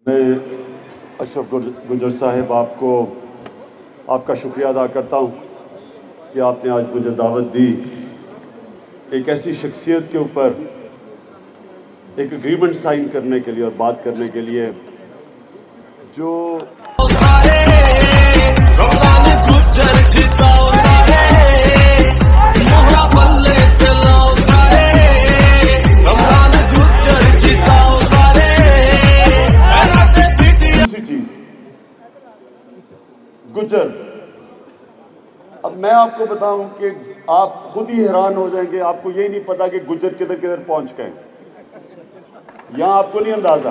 मैं अशरफ गुजर साहब आपका शुक्रिया अदा करता हूँ कि आपने आज मुझे दावत दी एक ऐसी शख्सियत के ऊपर एक एग्रीमेंट साइन करने के लिए और बात करने के लिए जो गुजर। अब मैं आपको बताऊं कि आप खुद ही हैरान हो जाएंगे, आपको यही नहीं पता कि गुजर किधर किधर पहुंच गए। यहां आपको नहीं अंदाजा।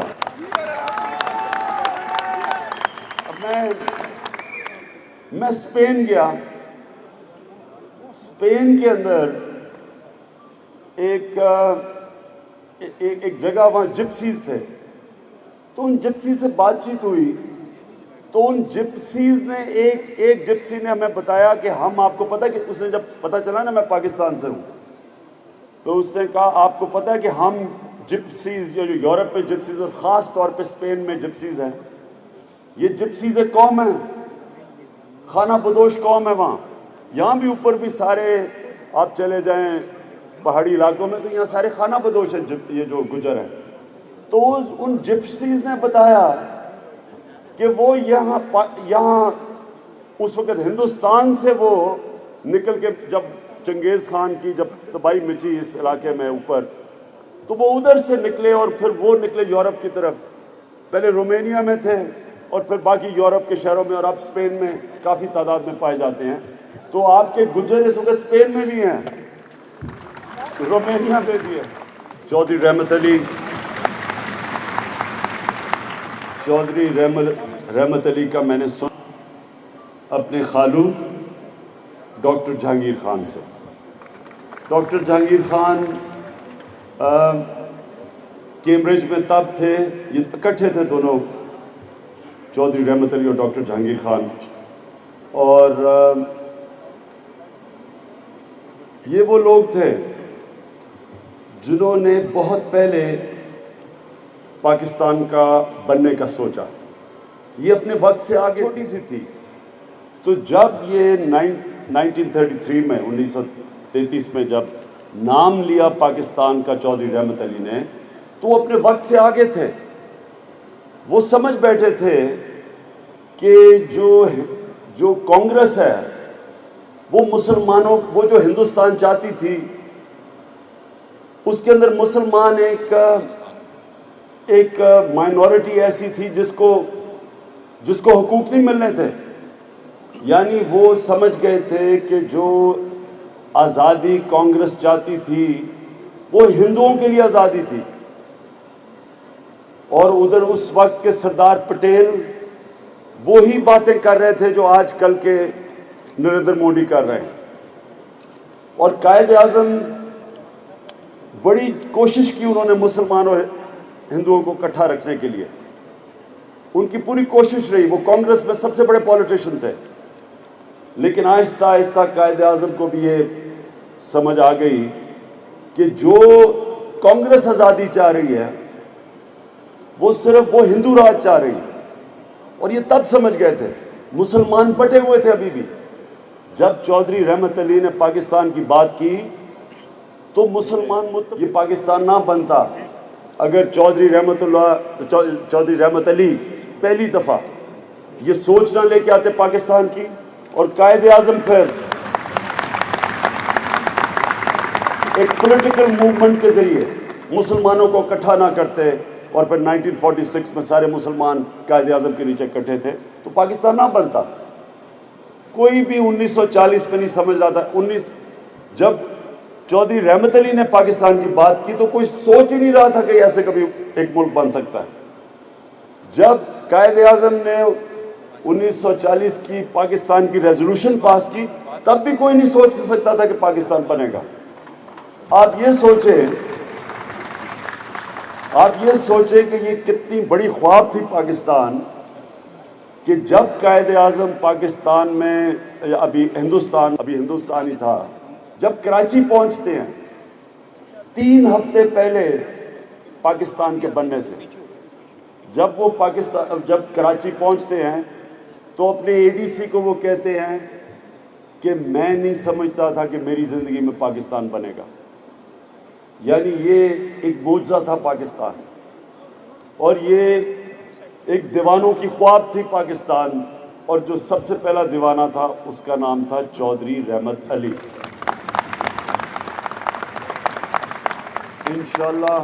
अब मैं स्पेन गया। स्पेन के अंदर एक जगह वहां जिप्सीज थे, तो उन जिप्सी से बातचीत हुई। तो उन जिप्सीज ने एक जिप्सी ने हमें बताया कि हम आपको पता है कि उसने जब पता चला ना मैं पाकिस्तान से हूँ, तो उसने कहा आपको पता है कि हम जिप्सीज जो यूरोप में जिप्सीज और ख़ास तौर पे स्पेन में जिप्सीज हैं, ये जिप्सीज एक कौम है, खाना बदोश कौम है। यहाँ भी ऊपर भी सारे आप चले जाएं पहाड़ी इलाकों में तो यहाँ सारे खाना बदोश हैं, ये जो गुजर हैं। तो उन जिप्सीज ने बताया कि वो यहाँ उस वक़्त हिंदुस्तान से वो निकल के जब चंगेज़ खान की जब तबाही मची इस इलाके में ऊपर, तो वो उधर से निकले और फिर वो निकले यूरोप की तरफ। पहले रोमानिया में थे और फिर बाकी यूरोप के शहरों में, और अब स्पेन में काफ़ी तादाद में पाए जाते हैं। तो आपके गुजर इस वक्त स्पेन में भी हैं, रोमानिया में भी है। चौधरी रहमत अली का मैंने सुना अपने खालू डॉक्टर जहांगीर खान से। डॉक्टर जहांगीर खान कैम्ब्रिज में तब थे, ये इकट्ठे थे दोनों, चौधरी रहमत अली और डॉक्टर जहांगीर खान। और ये वो लोग थे जिन्होंने बहुत पहले पाकिस्तान का बनने का सोचा। ये अपने वक्त से आगे छोटी सी थी। तो जब ये 1933 में 1933 में जब नाम लिया पाकिस्तान का चौधरी रहमत अली ने, तो वो अपने वक्त से आगे थे। वो समझ बैठे थे कि जो कांग्रेस है वो मुसलमानों, वो जो हिंदुस्तान चाहती थी उसके अंदर मुसलमान एक माइनॉरिटी ऐसी थी जिसको हुकूक नहीं मिलने थे। यानी वो समझ गए थे कि जो आज़ादी कांग्रेस चाहती थी वो हिंदुओं के लिए आज़ादी थी, और उधर उस वक्त के सरदार पटेल वो ही बातें कर रहे थे जो आज कल के नरेंद्र मोदी कर रहे हैं। और कायद आज़म बड़ी कोशिश की उन्होंने मुसलमानों हिंदुओं को इकट्ठा रखने के लिए, उनकी पूरी कोशिश रही। वो कांग्रेस में सबसे बड़े पॉलिटिशियन थे, लेकिन आहिस्ता आहिस्ता कायद आज़म को भी ये समझ आ गई कि जो कांग्रेस आज़ादी चाह रही है वो सिर्फ वो हिंदू राज चाह रही है। और ये तब समझ गए थे, मुसलमान बटे हुए थे अभी भी। जब चौधरी रहमत अली ने पाकिस्तान की बात की तो मुसलमान ये पाकिस्तान ना बनता अगर चौधरी रहमत अली पहली दफ़ा ये सोच ना लेके आते पाकिस्तान की, और कायद आज़म फिर एक पॉलिटिकल मूवमेंट के ज़रिए मुसलमानों को इकट्ठा ना करते, और फिर 1946 में सारे मुसलमान कायद आज़म के नीचे इकट्ठे थे, तो पाकिस्तान ना बनता। कोई भी 1940 में नहीं समझ रहा था। जब चौधरी रहमत अली ने पाकिस्तान की बात की तो कोई सोच ही नहीं रहा था कि ऐसे कभी एक मुल्क बन सकता है। जब कायद आज़म ने 1940 की पाकिस्तान की रेजोल्यूशन पास की, तब भी कोई नहीं सोच सकता था कि पाकिस्तान बनेगा। आप ये सोचें कि ये कितनी बड़ी ख्वाब थी पाकिस्तान, कि जब कायद आज़म पाकिस्तान में, या अभी हिंदुस्तान ही था, जब कराची पहुंचते हैं 3 हफ्ते पहले पाकिस्तान के बनने से, जब वो पाकिस्तान जब कराची पहुंचते हैं तो अपने एडीसी को वो कहते हैं कि मैं नहीं समझता था कि मेरी ज़िंदगी में पाकिस्तान बनेगा। यानी ये एक मौजज़ा था पाकिस्तान, और ये एक दीवानों की ख्वाब थी पाकिस्तान, और जो सबसे पहला दीवाना था उसका नाम था चौधरी रहमत अली। इंशाअल्लाह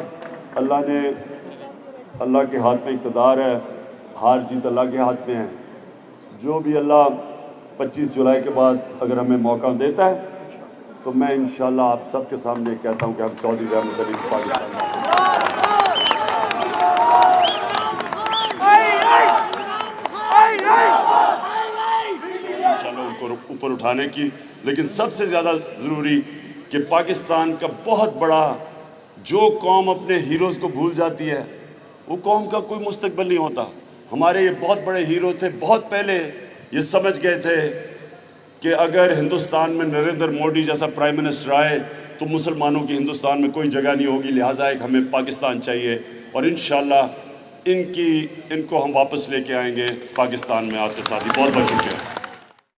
अल्लाह के हाथ में इक़्तिदार है, हार जीत अल्लाह के हाथ में है। जो भी अल्लाह 25 जुलाई के बाद अगर हमें मौका देता है तो मैं इंशाअल्लाह आप सबके सामने कहता हूं कि हम चौधरी रहमत अली को पाकिस्तान में इंशाअल्लाह उनको ऊपर उठाने की। लेकिन सबसे ज़्यादा ज़रूरी कि पाकिस्तान का बहुत बड़ा, जो कौम अपने हीरोज़ को भूल जाती है वो कौम का कोई मुस्तकबिल नहीं होता। हमारे ये बहुत बड़े हीरो थे, बहुत पहले ये समझ गए थे कि अगर हिंदुस्तान में नरेंद्र मोदी जैसा प्राइम मिनिस्टर आए तो मुसलमानों की हिंदुस्तान में कोई जगह नहीं होगी, लिहाजा एक हमें पाकिस्तान चाहिए। और इंशाअल्लाह इनको हम वापस लेके आएंगे पाकिस्तान में आते साथ ही। बहुत बहुत शुक्रिया।